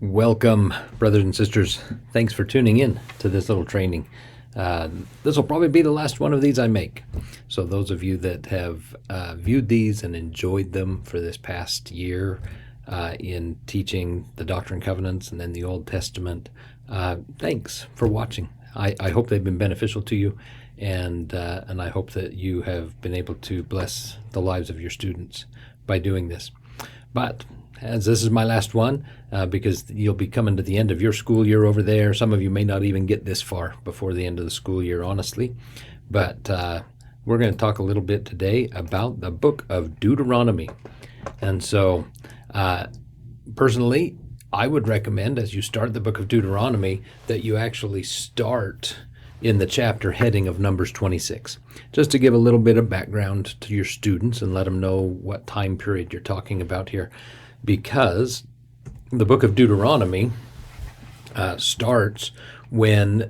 Welcome, brothers and sisters. Thanks for tuning in to this little training. This will probably be the last one of these I make. So those of you that have viewed these and enjoyed them for this past year in teaching the Doctrine and Covenants and then the Old Testament, thanks for watching. I hope they've been beneficial to you, and I hope that you have been able to bless the lives of your students by doing this. But as this is my last one, because you'll be coming to the end of your school year over there. Some of you may not even get this far before the end of the school year, honestly. But we're going to talk a little bit today about the Book of Deuteronomy. And so, personally, I would recommend as you start the Book of Deuteronomy that you actually start in the chapter heading of Numbers 26, just to give a little bit of background to your students and let them know what time period you're talking about here. Because the book of Deuteronomy starts when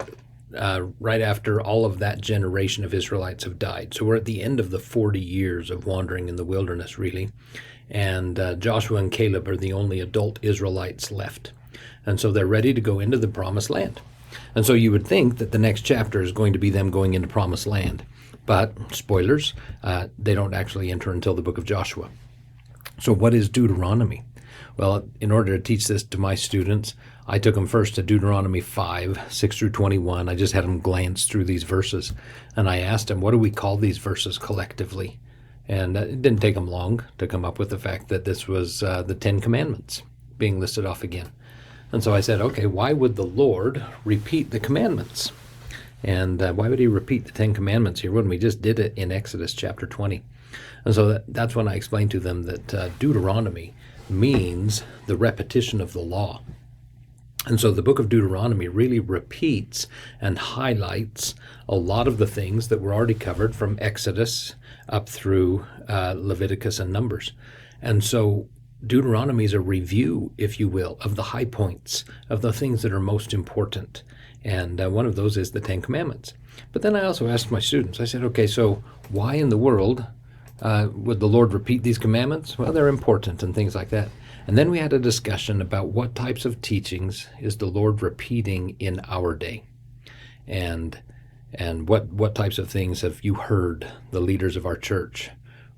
right after all of that generation of Israelites have died. So we're at the end of the 40 years of wandering in the wilderness, really. And Joshua and Caleb are the only adult Israelites left. And so they're ready to go into the promised land. And so you would think that the next chapter is going to be them going into promised land. But, spoilers, they don't actually enter until the book of Joshua. So what is Deuteronomy? Well, in order to teach this to my students, I took them first to Deuteronomy 5, 6 through 21. I just had them glance through these verses, and I asked them, what do we call these verses collectively? And it didn't take them long to come up with the fact that this was the Ten Commandments being listed off again. And so I said, okay, why would the Lord repeat the commandments? And why would he repeat the Ten Commandments here when we just did it in Exodus chapter 20? And so that's when I explained to them that Deuteronomy means the repetition of the law. And so the book of Deuteronomy really repeats and highlights a lot of the things that were already covered from Exodus up through Leviticus and Numbers. And so Deuteronomy is a review, if you will, of the high points, of the things that are most important. And one of those is the Ten Commandments. But then I also asked my students, I said, okay, so why in the world would the Lord repeat these commandments? Well, they're important and things like that. And then we had a discussion about what types of teachings is the Lord repeating in our day, and what types of things have you heard the leaders of our church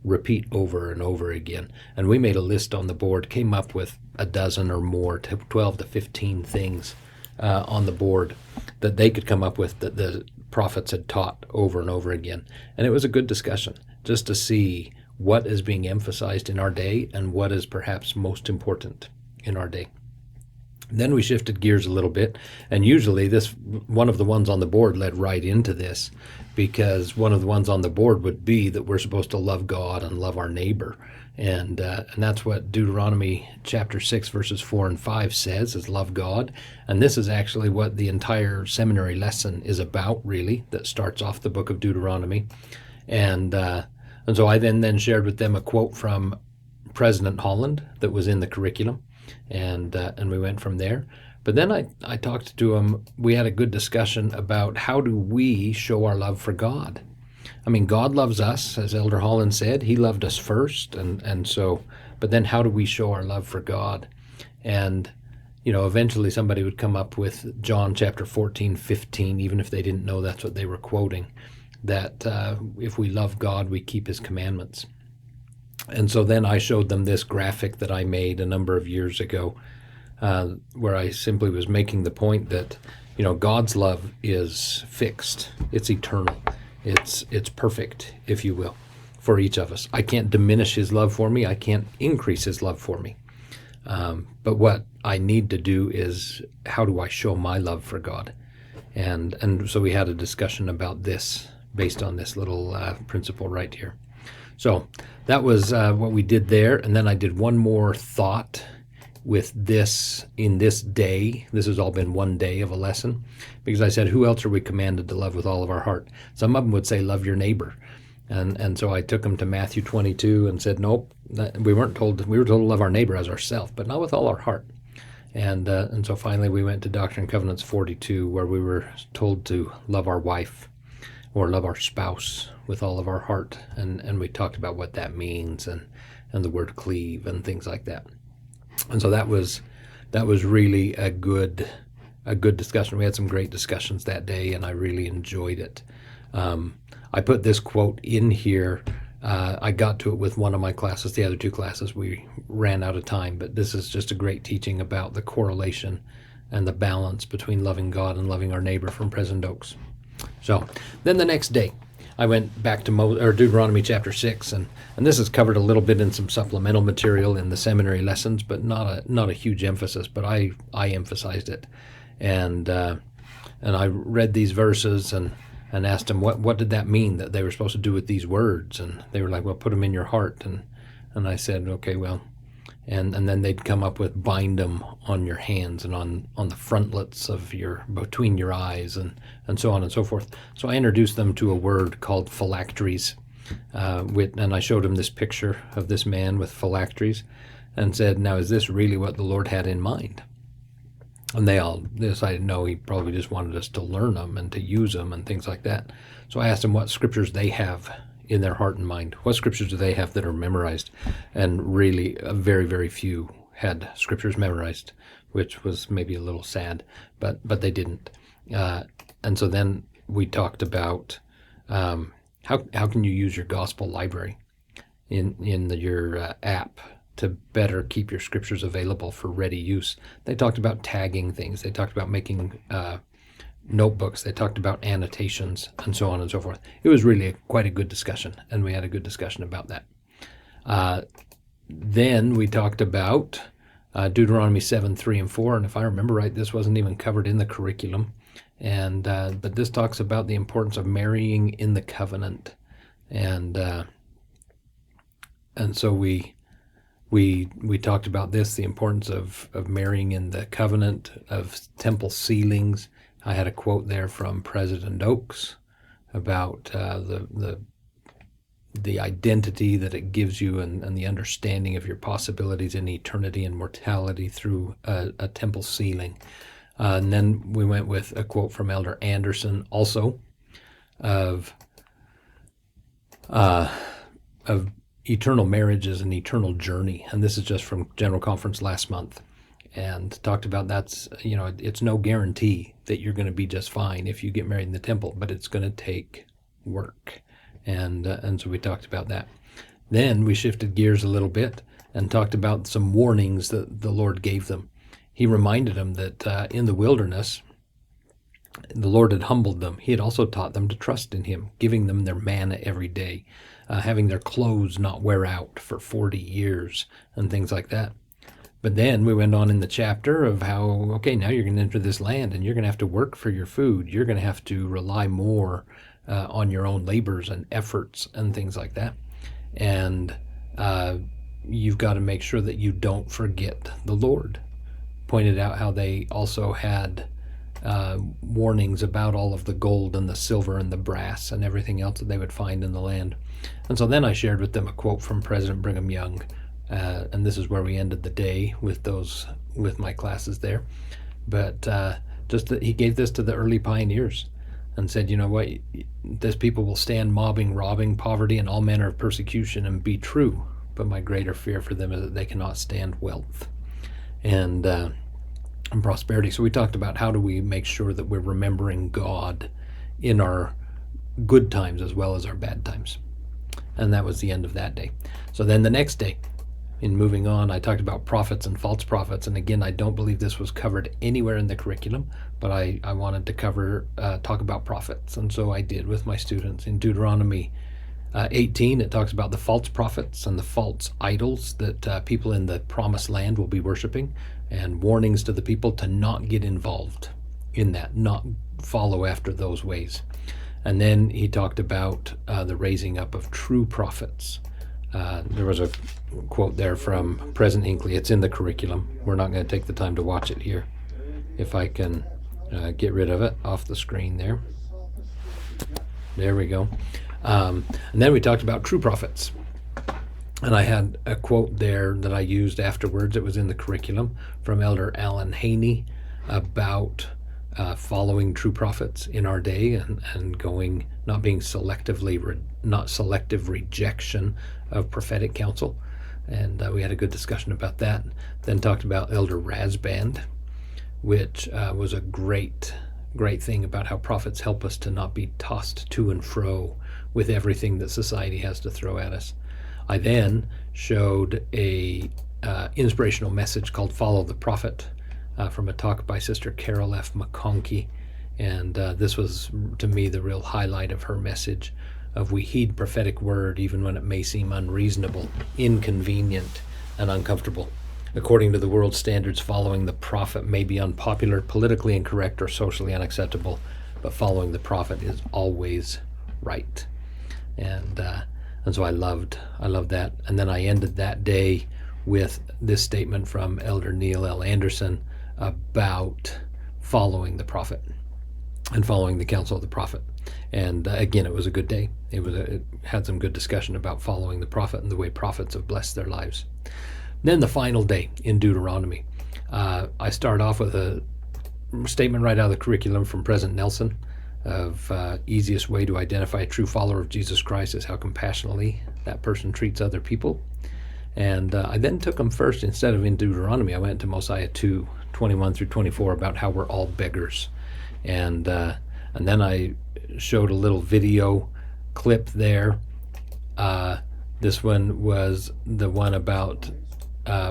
repeat over and over again. And we made a list on the board, came up with a dozen or more, 12 to 15 things on the board that they could come up with that the prophets had taught over and over again. And it was a good discussion, just to see what is being emphasized in our day and what is perhaps most important in our day. Then we shifted gears a little bit, and usually one of the ones on the board led right into this, because one of the ones on the board would be that we're supposed to love God and love our neighbor. And that's what Deuteronomy chapter 6 verses 4 and 5 says, is love God. And this is actually what the entire seminary lesson is about, really, that starts off the book of Deuteronomy. And so I then shared with them a quote from President Holland that was in the curriculum, and we went from there. But then I talked to them. We had a good discussion about how do we show our love for God. I mean, God loves us, as Elder Holland said. He loved us first, and so, but then how do we show our love for God? And, eventually somebody would come up with John chapter 14, 15, even if they didn't know that's what they were quoting, that if we love God, we keep his commandments. And so then I showed them this graphic that I made a number of years ago, where I simply was making the point that, God's love is fixed. It's eternal. It's perfect, if you will, for each of us. I can't diminish his love for me. I can't increase his love for me. But what I need to do is, how do I show my love for God? And so we had a discussion about this based on this little principle right here. So that was what we did there. And then I did one more thought with this in this day. This has all been one day of a lesson, because I said, who else are we commanded to love with all of our heart? Some of them would say, love your neighbor. And so I took them to Matthew 22 and said, nope, we were told to love our neighbor as ourselves, but not with all our heart. And so finally we went to Doctrine and Covenants 42, where we were told to love our wife or love our spouse with all of our heart. And we talked about what that means, and the word cleave and things like that. And so that was that was really a good discussion. We had some great discussions that day, and I really enjoyed it. I put this quote in here. I got to it with one of my classes. The other two classes we ran out of time, but this is just a great teaching about the correlation and the balance between loving God and loving our neighbor from President Oaks. So then the next day, I went back to Deuteronomy chapter 6, and this is covered a little bit in some supplemental material in the seminary lessons, but not a huge emphasis, but I emphasized it. And I read these verses and asked them what did that mean that they were supposed to do with these words, and they were like, well, put them in your heart. And I said, okay, well, and then they'd come up with bind them on your hands and on the frontlets of between your eyes, and so on and so forth. So I introduced them to a word called phylacteries, and I showed them this picture of this man with phylacteries and said, now, is this really what the Lord had in mind? And they all decided, no, he probably just wanted us to learn them and to use them and things like that. So I asked them what scriptures they have in their heart and mind. What scriptures do they have that are memorized? And really, very, very few had scriptures memorized, which was maybe a little sad, but they didn't. And so then we talked about how can you use your gospel library in your app to better keep your scriptures available for ready use. They talked about tagging things. They talked about making notebooks. They talked about annotations and so on and so forth. It was really quite a good discussion, and we had a good discussion about that. Then we talked about Deuteronomy 7, 3, and 4, and if I remember right, this wasn't even covered in the curriculum. But this talks about the importance of marrying in the covenant, and so we talked about this, the importance of marrying in the covenant, of temple sealings. I had a quote there from President Oaks about the identity that it gives you and the understanding of your possibilities in eternity and mortality through a temple sealing. And then we went with a quote from Elder Anderson also of eternal marriage is an eternal journey. And this is just from General Conference last month. And talked about it's no guarantee that you're going to be just fine if you get married in the temple, but it's going to take work. And so we talked about that. Then we shifted gears a little bit and talked about some warnings that the Lord gave them. He reminded them that in the wilderness, the Lord had humbled them. He had also taught them to trust in Him, giving them their manna every day, having their clothes not wear out for 40 years and things like that. But then we went on in the chapter of how, okay, now you're going to enter this land and you're going to have to work for your food. You're going to have to rely more on your own labors and efforts and things like that. And you've got to make sure that you don't forget the Lord. Pointed out how they also had warnings about all of the gold and the silver and the brass and everything else that they would find in the land. And so then I shared with them a quote from President Brigham Young. And this is where we ended the day with my classes there. But just that he gave this to the early pioneers and said, you know what, this people will stand mobbing, robbing, poverty, and all manner of persecution and be true. But my greater fear for them is that they cannot stand wealth and prosperity. So we talked about how do we make sure that we're remembering God in our good times as well as our bad times. And that was the end of that day. So then the next day, in moving on, I talked about prophets and false prophets. And again, I don't believe this was covered anywhere in the curriculum, but I wanted to talk about prophets. And so I did with my students. In Deuteronomy 18, it talks about the false prophets and the false idols that people in the promised land will be worshiping, and warnings to the people to not get involved in that, not follow after those ways. And then he talked about the raising up of true prophets. There was a quote there from President Hinckley. It's in the curriculum. We're not going to take the time to watch it here. If I can get rid of it off the screen there. There we go. And then we talked about true prophets. And I had a quote there that I used afterwards. It was in the curriculum from Elder Alan Haney about following true prophets in our day and going, not being selective rejection of prophetic counsel, and we had a good discussion about that. Then talked about Elder Razband, which was a great thing about how prophets help us to not be tossed to and fro with everything that society has to throw at us. I then showed a inspirational message called Follow the Prophet from a talk by Sister Carol F. McConkie, and this was, to me, the real highlight of her message of we heed prophetic word even when it may seem unreasonable, inconvenient, and uncomfortable. According to the world's standards, following the prophet may be unpopular, politically incorrect, or socially unacceptable, but following the prophet is always right. And so I loved that. And then I ended that day with this statement from Elder Neil L. Anderson about following the prophet and following the counsel of the prophet. And again, it was a good day. It had some good discussion about following the prophet and the way prophets have blessed their lives. Then the final day in Deuteronomy, I start off with a statement right out of the curriculum from President Nelson of easiest way to identify a true follower of Jesus Christ is how compassionately that person treats other people. And I then took them first, instead of in Deuteronomy, I went to Mosiah 2:21 through 24 about how we're all beggars. And then I showed a little video clip there. This one was the one about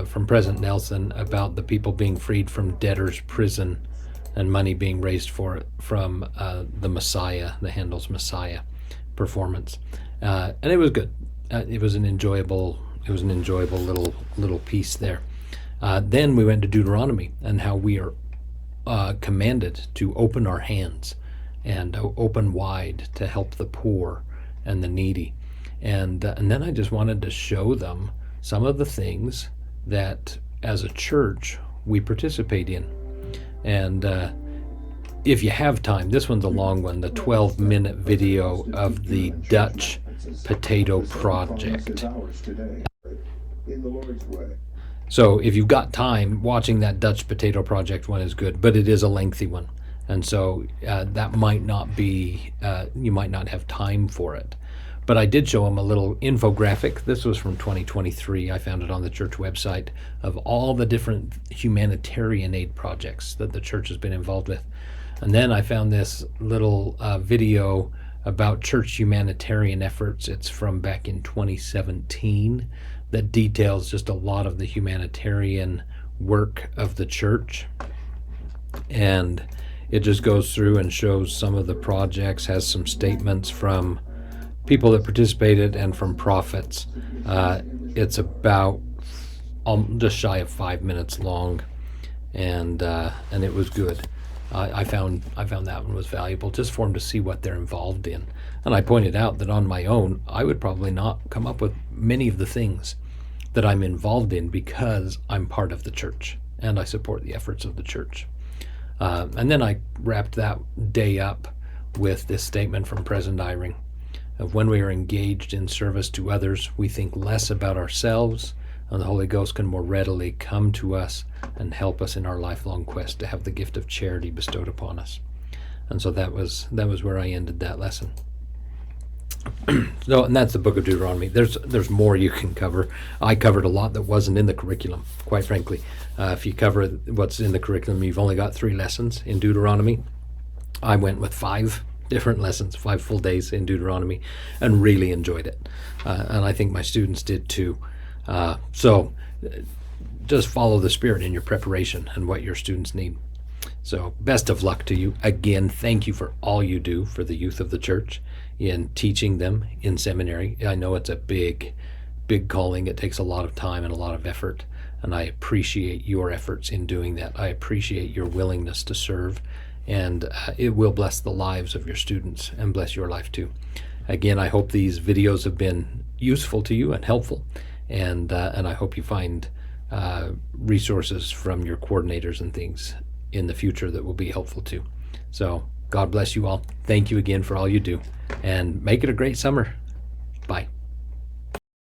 from President Nelson about the people being freed from debtor's prison and money being raised for it from the Messiah, the Handel's Messiah performance, and it was good. It was an enjoyable little piece there. Then we went to Deuteronomy and how we are commanded to open our hands and open wide to help the poor and the needy, and then I just wanted to show them some of the things that as a church we participate in. And if you have time, this one's a long one, the 12-minute video of the Dutch Potato Project. So if you've got time, watching that Dutch Potato Project one is good, but it is a lengthy one. And so that might not be, you might not have time for it. But I did show them a little infographic. This was from 2023. I found it on the church website of all the different humanitarian aid projects that the church has been involved with. And then I found this little video about church humanitarian efforts. It's from back in 2017 that details just a lot of the humanitarian work of the church. And it just goes through and shows some of the projects, has some statements from people that participated and from prophets. It's about just shy of 5 minutes long, and it was good. I found that one was valuable just for them to see what they're involved in. And I pointed out that on my own, I would probably not come up with many of the things that I'm involved in because I'm part of the church and I support the efforts of the church. And then I wrapped that day up with this statement from President Eyring of when we are engaged in service to others, we think less about ourselves, and the Holy Ghost can more readily come to us and help us in our lifelong quest to have the gift of charity bestowed upon us. And so that was where I ended that lesson. So, and that's the Book of Deuteronomy. There's more you can cover. I covered a lot that wasn't in the curriculum, quite frankly. If you cover what's in the curriculum, you've only got 3 lessons in Deuteronomy. I went with 5 different lessons, 5 full days in Deuteronomy, and really enjoyed it. And I think my students did too. So just follow the Spirit in your preparation and what your students need. So best of luck to you. Again, thank you for all you do for the youth of the church in teaching them in seminary. I know it's a big calling. It takes a lot of time and a lot of effort, and I appreciate your efforts in doing that. I appreciate your willingness to serve, and it will bless the lives of your students and bless your life too. Again, I hope these videos have been useful to you and helpful, and I hope you find resources from your coordinators and things in the future that will be helpful too. So God bless you all. Thank you again for all you do, and make it a great summer. Bye.